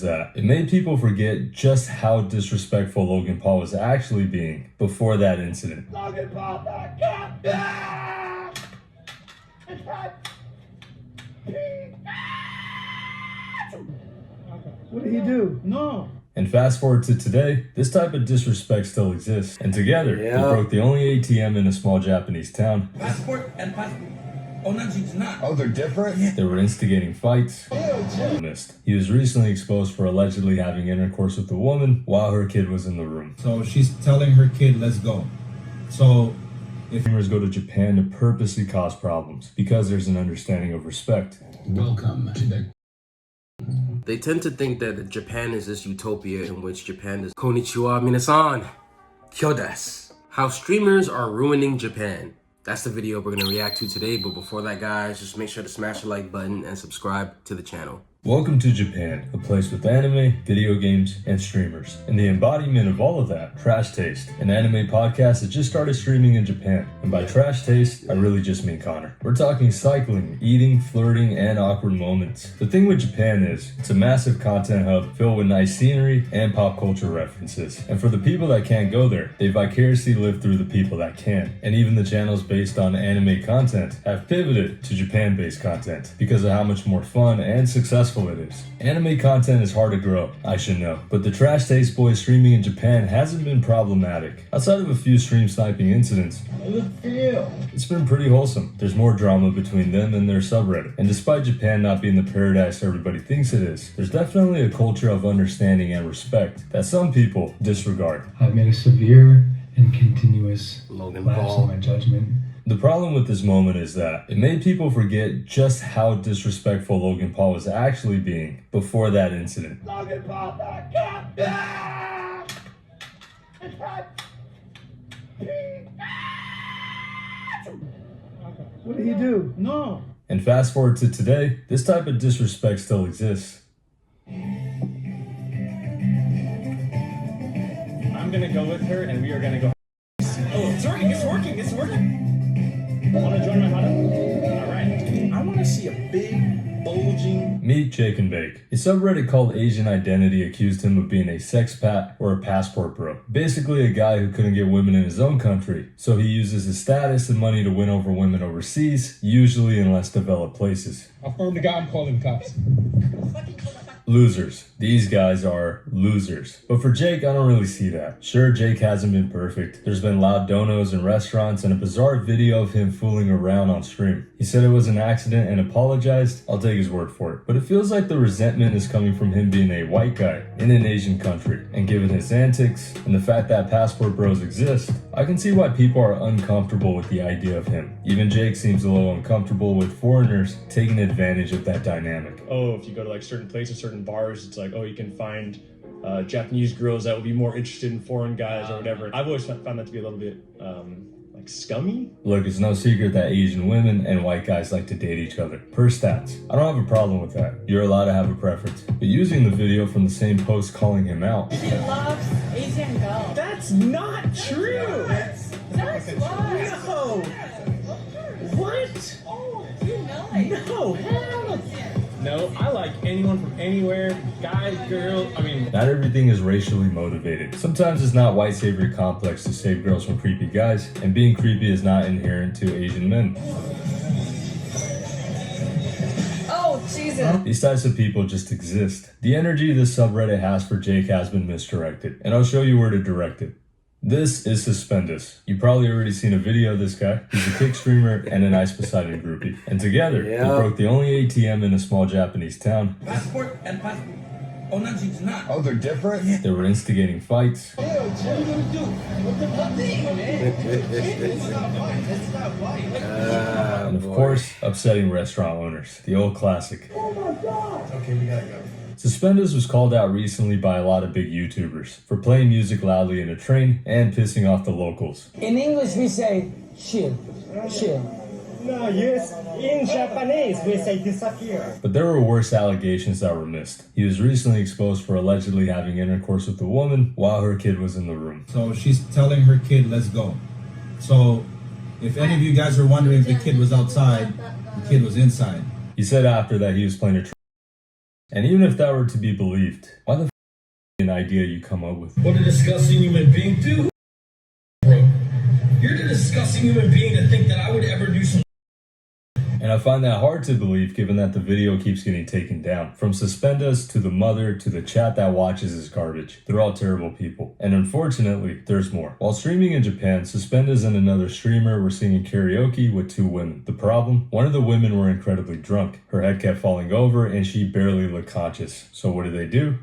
that it made people forget just how disrespectful Logan Paul was actually being before that incident. Logan Paul, what did he do? No. And fast forward to today, this type of disrespect still exists. And together, they broke the only ATM in a small Japanese town. Passport and passport. Oh, they're different? They were instigating fights. He was recently exposed for allegedly having intercourse with a woman while her kid was in the room. So she's telling her kid, let's go. So if Streamers go to Japan to purposely cause problems because there's an understanding of respect. Welcome to the... They tend to think that Japan is this utopia in which Japan is Konnichiwa minasan, kyo desu. How streamers are ruining Japan. That's the video we're gonna react to today, but before that, guys, just make sure to smash the like button and subscribe to the channel. Welcome to Japan, a place with anime, video games, and streamers. And the embodiment of all of that, Trash Taste, an anime podcast that just started streaming in Japan. And by Trash Taste, I really just mean Connor. We're talking cycling, eating, flirting, and awkward moments. The thing with Japan is, it's a massive content hub filled with nice scenery and pop culture references. And for the people that can't go there, they vicariously live through the people that can. And even the channels based on anime content have pivoted to Japan-based content because of how much more fun and successful it is. Anime content is hard to grow, I should know, but the Trash Taste Boys streaming in Japan hasn't been problematic. Outside of a few stream sniping incidents, it's been pretty wholesome. There's more drama between them and their subreddit. And despite Japan not being the paradise everybody thinks it is, there's definitely a culture of understanding and respect that some people disregard. I've made a severe and continuous Logan lapse Paul. in my judgment. The problem with this moment is that it made people forget just how disrespectful Logan Paul was actually being before that incident. Logan Paul, what did he do? No. And fast forward to today, this type of disrespect still exists. I'm gonna go with her and we are gonna go. Oh, it's working, it's working, it's working. Wanna join my huddle? Alright. I wanna see a big, bulging... Meet Jake and Bake. A subreddit called Asian Identity accused him of being a sex pat or a passport bro. Basically a guy who couldn't get women in his own country, so he uses his status and money to win over women overseas, usually in less developed places. Affirm to God, I'm calling cops. Losers. These guys are losers. But for Jake, I don't really see that. Sure, Jake hasn't been perfect. There's been loud donos in restaurants and a bizarre video of him fooling around on stream. He said it was an accident and apologized. I'll take his word for it. But it feels like the resentment is coming from him being a white guy in an Asian country. And given his antics and the fact that passport bros exist, I can see why people are uncomfortable with the idea of him. Even Jake seems a little uncomfortable with foreigners taking advantage of that dynamic. Oh, if you go to like certain places, certain bars, it's like, oh, you can find Japanese girls that would be more interested in foreign guys or whatever. I've always found that to be a little bit like scummy. Look, it's no secret that Asian women and white guys like to date each other. Per stats. I don't have a problem with that. You're allowed to have a preference. But using the video from the same post calling him out. He loves Asian girls. That's not true! That's why. No! What? Oh, you know it. No, hell no, I like anyone from anywhere, guys, girls, I mean... Not everything is racially motivated. Sometimes it's not white savior complex to save girls from creepy guys, and being creepy is not inherent to Asian men. Oh, Jesus. These types of people just exist. The energy this subreddit has for Jake has been misdirected, and I'll show you where to direct it. This is Suspendus. You've probably already seen a video of this guy. He's a kick streamer and an Ice Poseidon groupie. And together, they broke the only ATM in a small Japanese town. passport and passport. Oh, they're different? They were instigating fights. And of course, upsetting restaurant owners. The old classic. Okay, we gotta go. Suspendus was called out recently by a lot of big YouTubers for playing music loudly in a train and pissing off the locals. In English, we say chill, chill. No, yes, in Japanese we say disappear. But there were worse allegations that were missed. He was recently exposed for allegedly having intercourse with a woman while her kid was in the room. So she's telling her kid, let's go. So if any of you guys are wondering if the kid was outside, the kid was inside. He said after that he was playing a And even if that were to be believed, why the f an idea you come up with? What a disgusting human being, dude. Bro, you're the disgusting human being to think that I would ever do some. And I find that hard to believe given that the video keeps getting taken down. From Suspendas to the mother to the chat that watches is garbage. They're all terrible people. And unfortunately, there's more. While streaming in Japan, Suspendas and another streamer were singing karaoke with two women. The problem? One of the women were incredibly drunk. Her head kept falling over and she barely looked conscious. So what do?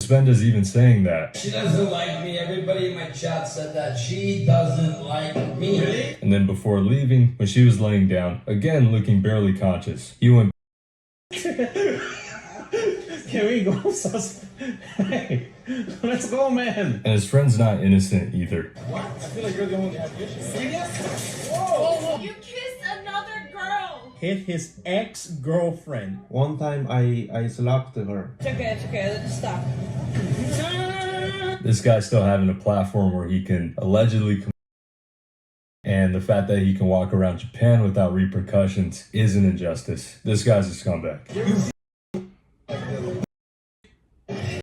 Suspendas even saying that. She doesn't like me. Everybody in my chat said that she doesn't like me. Really? And then before leaving, when she was laying down, again looking barely conscious, he went. Can we go, sus? Hey, let's go, man. And his friend's not innocent either. What? I feel like you're the one that has issues. Serious? Whoa! You kissed another girl! Hit his ex-girlfriend. One time I slapped her. It's okay, just stop. This guy's still having a platform where he can allegedly and the fact that he can walk around Japan without repercussions is an injustice. This guy's a scumbag. It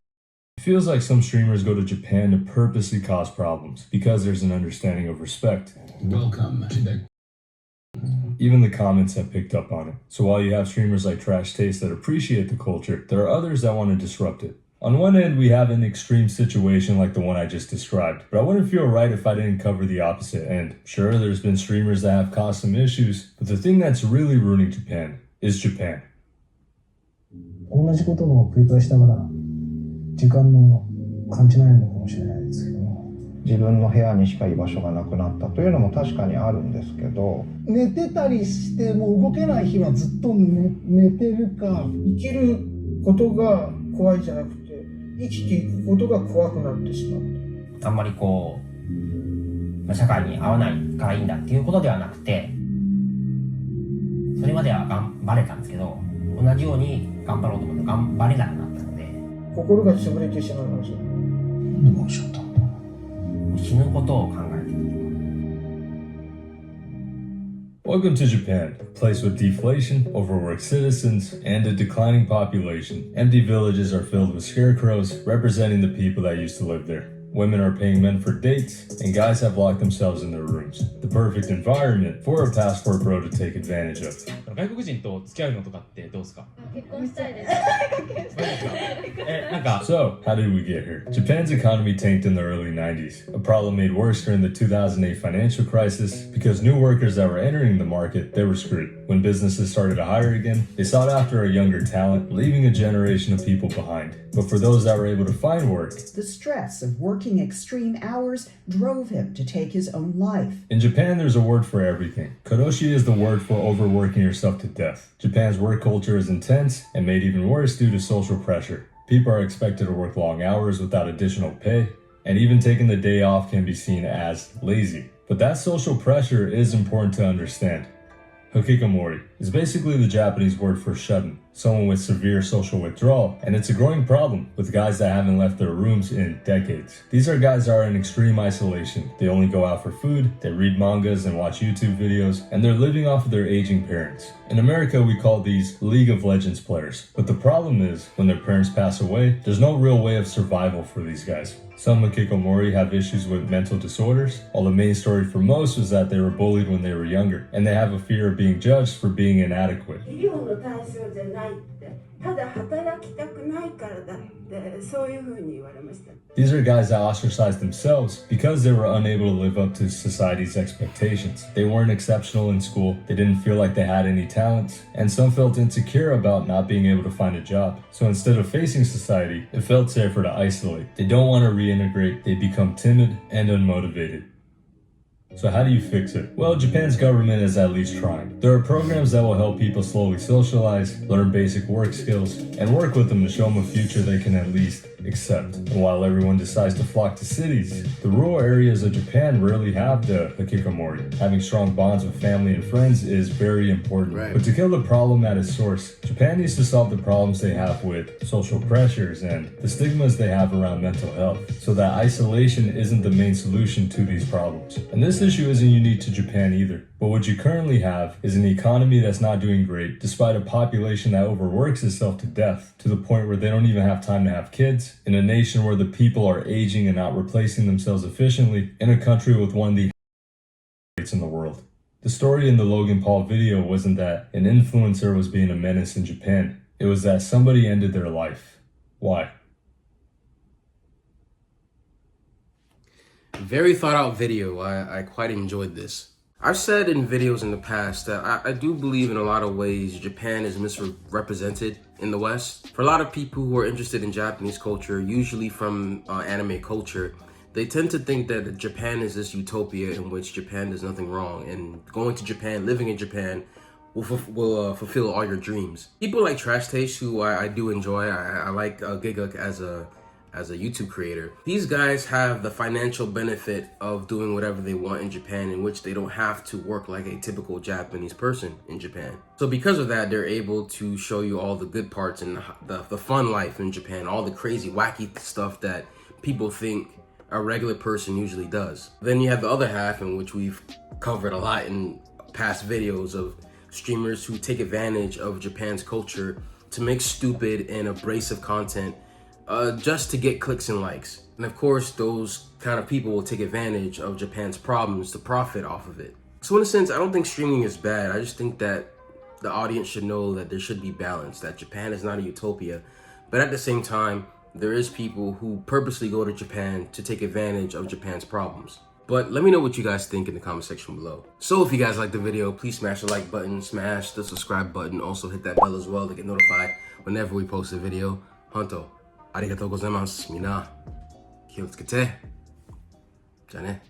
feels like some streamers go to Japan to purposely cause problems because there's an understanding of respect. Welcome to the. Even the comments have picked up on it. So while you have streamers like Trash Taste that appreciate the culture, there are others that want to disrupt it. On one end, we have an extreme situation like the one I just described, but I wouldn't feel right if I didn't cover the opposite end. Sure, there's been streamers that have caused some issues, but the thing that's really ruining Japan is Japan. 同じことの繰り返しだから時間の感じないのかもしれないですけど、自分の部屋にしか居場所がなくなったというのも確かにあるんですけど、寝てたりしてもう動けない日はずっと 寝てるか、生きることが怖いじゃなくて生きていくことが怖くなってしまう。あんまり社会に合わないからいいんだっていうことではなくて、それまでは頑張れたんですけど、同じように頑張ろうと思って頑張れなくなったので、心が潰れてしまいました。でもしちゃったんだ。死ぬことを考えている。 Welcome to Japan, a place with deflation, overworked citizens, and a declining population. Empty villages are filled with scarecrows representing the people that used to live there. Women are paying men for dates, and guys have locked themselves in their rooms. The perfect environment for a passport bro to take advantage of. 外国人と付き合うのとかってどうですか？結婚したいです。なんか So, how did we get here? Japan's economy tanked in the early 90s, a problem made worse during the 2008 financial crisis because new workers that were entering the market, they were screwed. When businesses started to hire again, they sought after a younger talent, leaving a generation of people behind. But for those that were able to find work, the stress of working extreme hours drove him to take his own life. In Japan, there's a word for everything. Karoshi is the word for overworking yourself to death. Japan's work culture is intense and made even worse due to social pressure. People are expected to work long hours without additional pay, and even taking the day off can be seen as lazy. But that social pressure is important to understand. Hikikomori is basically the Japanese word for shut-in, someone with severe social withdrawal, and it's a growing problem with guys that haven't left their rooms in decades. These are guys that are in extreme isolation. They only go out for food, they read mangas and watch YouTube videos, and they're living off of their aging parents. In America, we call these League of Legends players, but the problem is, when their parents pass away, there's no real way of survival for these guys. Some hikikomori have issues with mental disorders, while the main story for most was that they were bullied when they were younger, and they have a fear of being judged for being inadequate. These are guys that ostracized themselves because they were unable to live up to society's expectations. They weren't exceptional in school, they didn't feel like they had any talents, and some felt insecure about not being able to find a job. So instead of facing society, it felt safer to isolate. They don't want to reintegrate, they become timid and unmotivated. So how do you fix it? Well, Japan's government is at least trying. There are programs that will help people slowly socialize, learn basic work skills, and work with them to show them a future they can at least accept. And while everyone decides to flock to cities, the rural areas of Japan rarely have the hikikomori. Having strong bonds with family and friends is very important. Right. But to kill the problem at its source, Japan needs to solve the problems they have with social pressures and the stigmas they have around mental health, so that isolation isn't the main solution to these problems. And this this issue isn't unique to Japan either, but what you currently have is an economy that's not doing great despite a population that overworks itself to death to the point where they don't even have time to have kids, in a nation where the people are aging and not replacing themselves efficiently, in a country with one of the rates in the world. The story in the Logan Paul video wasn't that an influencer was being a menace in Japan. It was that somebody ended their life. Why? Very thought out video. I quite enjoyed this. I've said in videos in the past that I do believe in a lot of ways Japan is misrepresented in the West. For a lot of people who are interested in Japanese culture, usually from anime culture, they tend to think that Japan is this utopia in which Japan does nothing wrong, and going to Japan, living in Japan, will fulfill all your dreams. People like Trash Taste, who I do enjoy. I like Giguk as a YouTube creator. These guys have the financial benefit of doing whatever they want in Japan, in which they don't have to work like a typical Japanese person in Japan. So because of that, they're able to show you all the good parts and the fun life in Japan, all the crazy, wacky stuff that people think a regular person usually does. Then you have the other half, in which we've covered a lot in past videos, of streamers who take advantage of Japan's culture to make stupid and abrasive content just to get clicks and likes. And of course, those kind of people will take advantage of Japan's problems to profit off of it. So in a sense, I don't think streaming is bad. I just think that the audience should know that there should be balance, that Japan is not a utopia, but at the same time, there is people who purposely go to Japan to take advantage of Japan's problems. But let me know what you guys think in the comment section below. So if you guys liked the video, please smash the like button, smash the subscribe button, also hit that bell as well to get notified whenever we post a video. Honto, arigatou gozaimasu. Mina, 気をつけて。じゃあね。